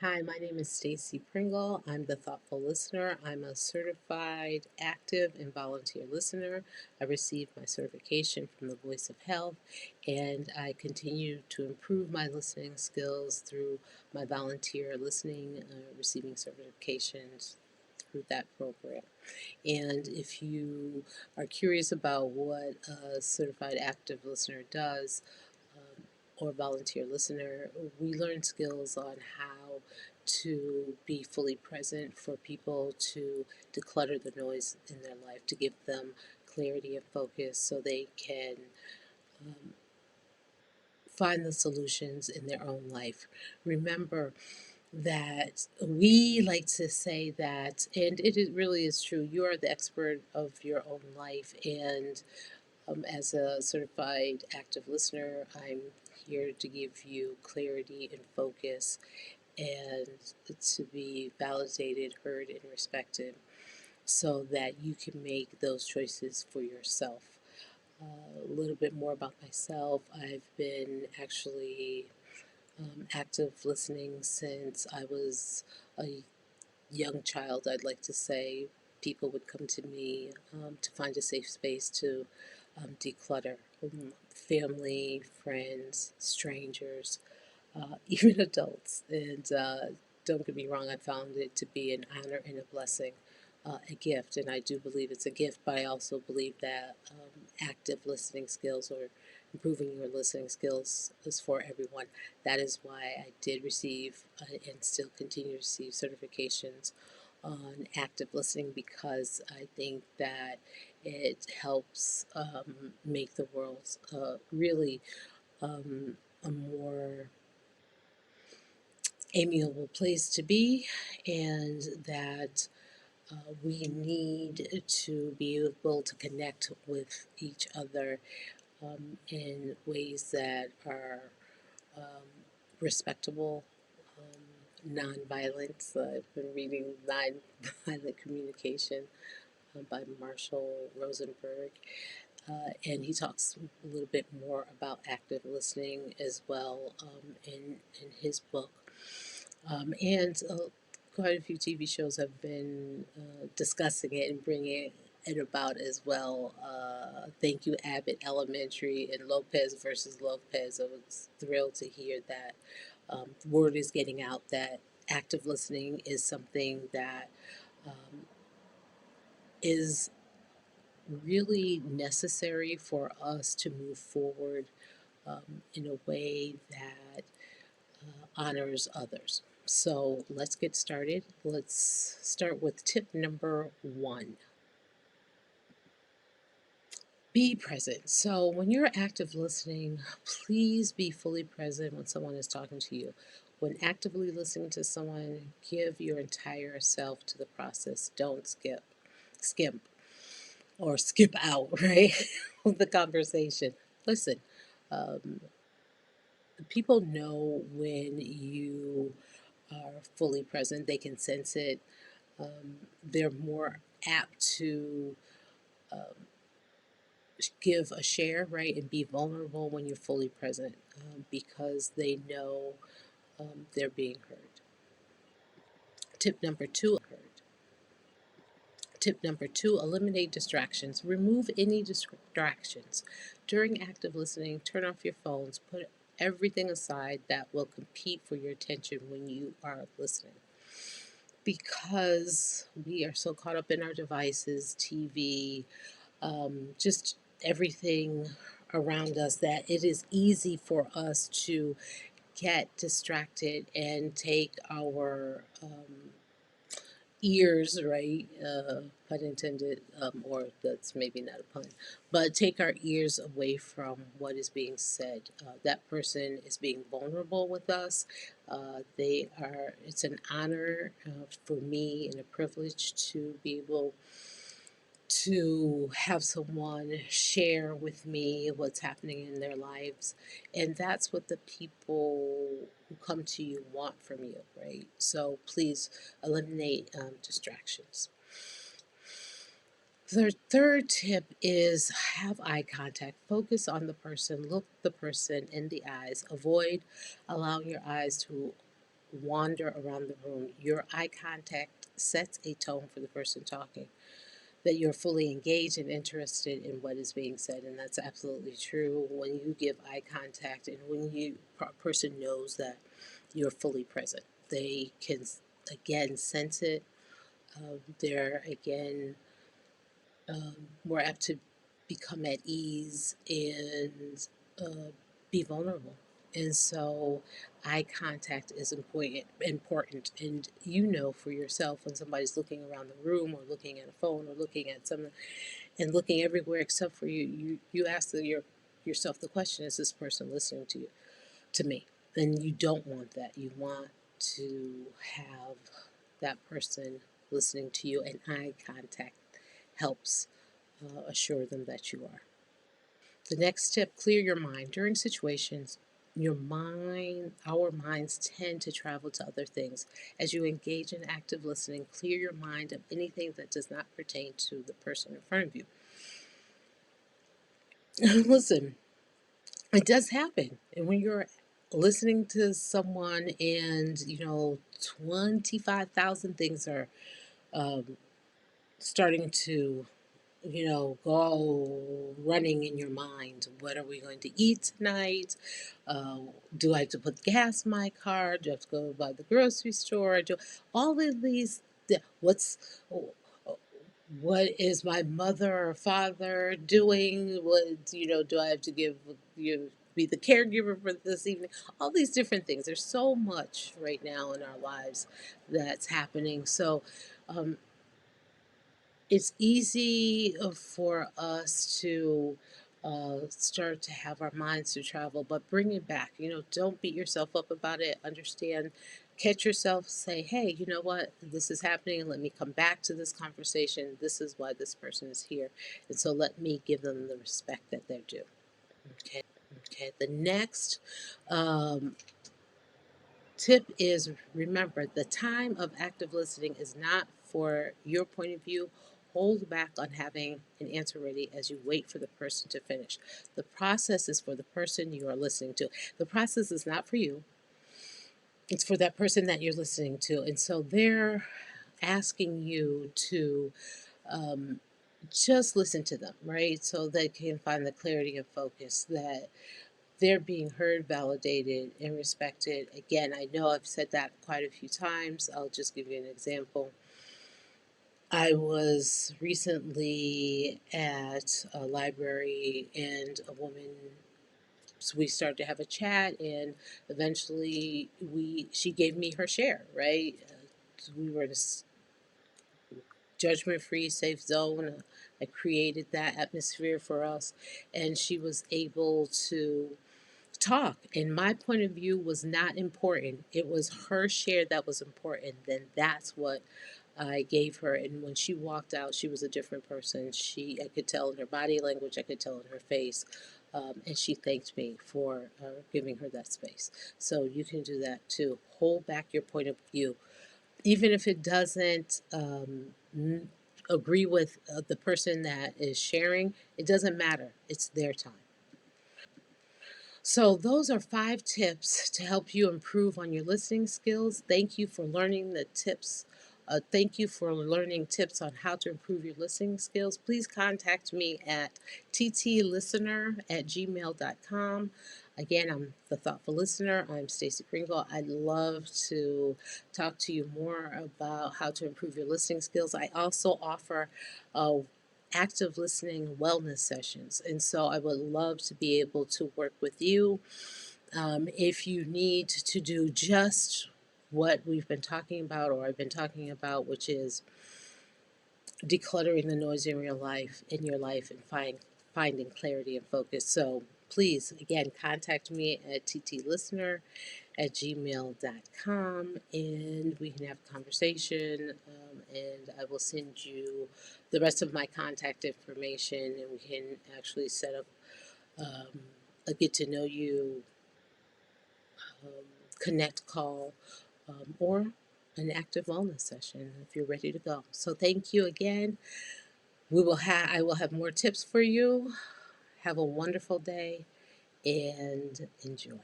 Hi, my name is Stacy Pringle. I'm the thoughtful listener. I'm a certified active and volunteer listener. I received my certification from the Voice of Health, and I continue to improve my listening skills through my volunteer listening, receiving certifications through that program. And if you are curious about what a certified active listener does, um, or volunteer listener, we learn skills on how to be fully present for people, to declutter the noise in their life, to give them clarity and focus so they can um, find the solutions in their own life. Remember that we like to say that, and really is true, you are the expert of your own life. And as a certified active listener, I'm here to give you clarity and focus and to be validated, heard, and respected so that you can make those choices for yourself. A little bit more about myself. I've been actually active listening since I was a young child. I'd like to say people would come to me to find a safe space to declutter. Family, friends, strangers, even adults. And don't get me wrong, I found it to be an honor and a blessing, a gift. And I do believe it's a gift, but I also believe that active listening skills or improving your listening skills is for everyone. That is why I did receive and still continue to receive certifications on active listening, because I think that it helps make the world really a more amiable place to be, and that we need to be able to connect with each other in ways that are um, respectable, nonviolent. I've been reading Nonviolent Communication by Marshall Rosenberg, and he talks a little bit more about active listening as well in his book. And quite a few TV shows have been discussing it and bringing it about as well. Thank You, Abbott Elementary, and Lopez versus Lopez. I was thrilled to hear that word is getting out that active listening is something that um, is really necessary for us to move forward in a way that honors others. So let's get started. Let's start with tip number one: be present. So when you're active listening, please be fully present when someone is talking to you. When actively listening to someone, give your entire self to the process. Don't skimp, or skip out, right? Of the conversation. Listen, um, people know when you are fully present, they can sense it. They're more apt to um, give a share, right, and be vulnerable when you're fully present, because they know they're being heard. Tip number two. Tip number two: eliminate distractions. Remove any distractions. During active listening, turn off your phones. Put everything aside that will compete for your attention when you are listening. Because we are so caught up in our devices, TV, just everything around us, that it is easy for us to get distracted and take our ears, right? Pun intended, or that's maybe not a pun, but take our ears away from what is being said. That person is being vulnerable with us. It's an honor for me and a privilege to be able to have someone share with me what's happening in their lives. And that's what the people who come to you want from you, right? So please eliminate distractions. The third tip is have eye contact. Focus on the person, look the person in the eyes. Avoid allowing your eyes to wander around the room. Your eye contact sets a tone for the person talking, that you're fully engaged and interested in what is being said. And that's absolutely true when you give eye contact and when a person knows that you're fully present. They can, again, sense it. They're, again, more apt to become at ease and be vulnerable. And so eye contact is important. And you know for yourself when somebody's looking around the room or looking at a phone or looking at something and looking everywhere except for you, you ask yourself the question, is this person listening to you, to me? And you don't want that. You want to have that person listening to you, and eye contact helps assure them that you are. The next tip, clear your mind. During situations, our minds tend to travel to other things. As you engage in active listening, clear your mind of anything that does not pertain to the person in front of you. Listen, it does happen. And when you're listening to someone and, 25,000 things are um, starting to go running in your mind. What are we going to eat tonight? Uh, do I have to put gas in my car? Do I have to go by the grocery store? Do all of these? What's what is my mother or father doing? What do I have to give you? Be the caregiver for this evening? All these different things. There's so much right now in our lives that's happening. So. It's easy for us to start to have our minds to travel, but bring it back. Don't beat yourself up about it. Understand, catch yourself, say, hey, you know what? This is happening. Let me come back to this conversation. This is why this person is here. And so let me give them the respect that they're due. Okay. Okay. The next um, tip is, remember, the time of active listening is not for your point of view. Hold back on having an answer ready as you wait for the person to finish. The process is for the person you are listening to. The process is not for you, it's for that person that you're listening to. And so they're asking you to um, just listen to them, right? So they can find the clarity and focus, that they're being heard, validated, and respected. Again, I know I've said that quite a few times. I'll just give you an example. I was recently at a library and a woman, so we started to have a chat, and eventually she gave me her share, right? So we were in a judgment-free, safe zone. I created that atmosphere for us, and she was able to talk, and my point of view was not important. It was her share that was important. Then that's what I gave her. And when she walked out, she was a different person. I could tell in her body language, I could tell in her face. And she thanked me for giving her that space. So you can do that too. Hold back your point of view, even if it doesn't agree with the person that is sharing. It doesn't matter. It's their time. So, those are 5 tips to help you improve on your listening skills. Thank you for learning the tips. Thank you for learning tips on how to improve your listening skills. Please contact me at ttlistener@gmail.com. Again, I'm the Thoughtful Listener. I'm Stacy Pringle. I'd love to talk to you more about how to improve your listening skills. I also offer active listening wellness sessions. And so I would love to be able to work with you. If you need to do just what we've been talking about, or I've been talking about, which is decluttering the noise in your life and finding clarity and focus. So please, again, contact me at ttlistener@gmail.com, and we can have a conversation, and I will send you the rest of my contact information, and we can actually set up a get to know you um, connect call, or an active wellness session if you're ready to go. So thank you again. I will have more tips for you. Have a wonderful day and enjoy.